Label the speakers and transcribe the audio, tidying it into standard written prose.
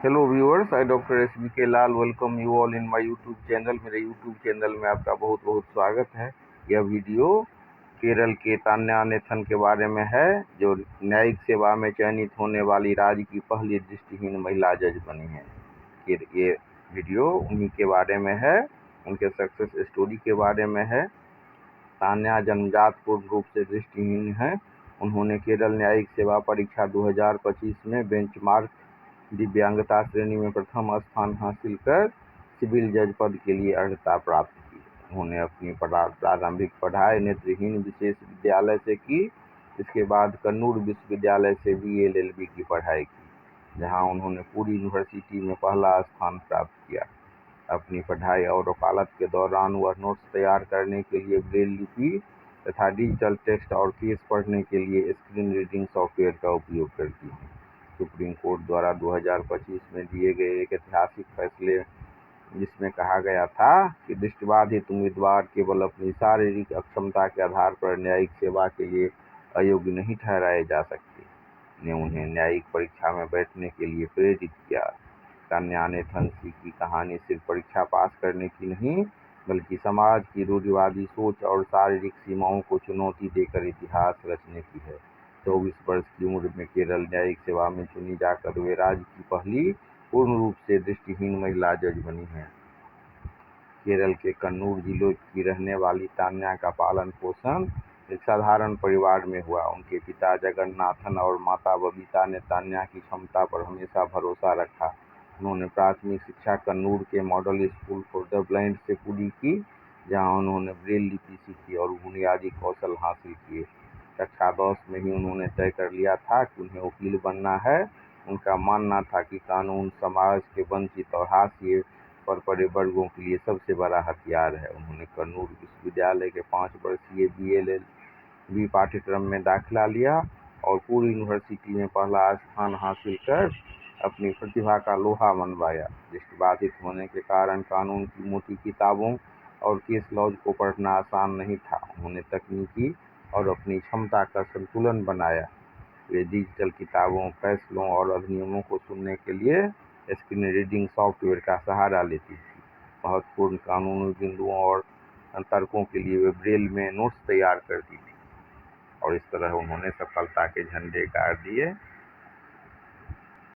Speaker 1: Hello viewers, I doctor SBK Lal welcome you all in my YouTube channel. मेरे YouTube channel में आपका बहुत बहुत स्वागत है। यह वीडियो केरल के तान्या नेथन के बारे में है, जो न्यायिक सेवा में चयनित होने वाली राज्य की पहली दृष्टिहीन महिला जज बनी है। ये वीडियो उन्हीं के बारे में है, उनके सक्सेस स्टोरी के बारे में है। तान्या जन्मजात पूर्ण रूप से दृष्टिहीन है। उन्होंने केरल न्यायिक सेवा परीक्षा 2025 में बेंचमार्क दिव्यांगता श्रेणी में प्रथम स्थान हासिल कर सिविल जज पद के लिए अर्हता प्राप्त की। उन्होंने अपनी प्रारंभिक पढ़ाई नेत्रहीन विशेष विद्यालय से की। इसके बाद कन्नूर विश्वविद्यालय से BA-LLB की पढ़ाई की, जहां उन्होंने पूरी यूनिवर्सिटी में पहला स्थान प्राप्त किया। अपनी पढ़ाई और वकालत के दौरान वह नोट्स तैयार करने के लिए ब्रेल लिपि तथा डिजिटल टेक्स्ट और केस पढ़ने के लिए स्क्रीन रीडिंग सॉफ्टवेयर का उपयोग करती है। सुप्रीम कोर्ट द्वारा 2025 में दिए गए एक ऐतिहासिक फैसले, जिसमें कहा गया था कि दृष्टिबाधित उम्मीदवार केवल अपनी शारीरिक अक्षमता के आधार पर न्यायिक सेवा के लिए अयोग्य नहीं ठहराए जा सकते, ने उन्हें न्यायिक परीक्षा में बैठने के लिए प्रेरित किया। तान्या नेथन की कहानी सिर्फ परीक्षा पास करने की नहीं, बल्कि समाज की रूढ़िवादी सोच और शारीरिक सीमाओं को चुनौती देकर इतिहास रचने की है। 24 वर्ष की उम्र में केरल न्यायिक सेवा में चुनी जाकर वे राज्य की पहली पूर्ण रूप से दृष्टिहीन महिला जज बनी हैं। केरल के कन्नूर जिले की रहने वाली तान्या का पालन पोषण एक साधारण परिवार में हुआ। उनके पिता जगन्नाथन और माता बबीता ने तान्या की क्षमता पर हमेशा भरोसा रखा। उन्होंने प्राथमिक शिक्षा कन्नूर के model school for the blind से पूरी की, जहां उन्होंने ब्रेल लिपि सीखी और बुनियादी कौशल हासिल किए। कक्षा 10 में ही उन्होंने तय कर लिया था कि उन्हें वकील बनना है। उनका मानना था कि कानून समाज के वंचित और हाशिए पर पड़े वर्गों के लिए सबसे बड़ा हथियार है। उन्होंने कन्नूर विश्वविद्यालय के 5 वर्षीय BA-LLB पाठ्यक्रम में दाखिला लिया और पूरी यूनिवर्सिटी में पहला स्थान हासिल कर अपनी प्रतिभा का लोहा मनवाया। दृष्टिबाधित होने के कारण कानून की मोटी किताबों और केस लॉज को पढ़ना आसान नहीं था। उन्होंने तकनीकी और अपनी क्षमता का संतुलन बनाया। वे डिजिटल किताबों, फैसलों और अधिनियमों को सुनने के लिए स्क्रीन रीडिंग सॉफ्टवेयर का सहारा लेती थी। महत्वपूर्ण कानूनी बिंदुओं और तर्कों के लिए वे ब्रेल में नोट्स तैयार करती थी और इस तरह उन्होंने सफलता के झंडे गाड़ दिए।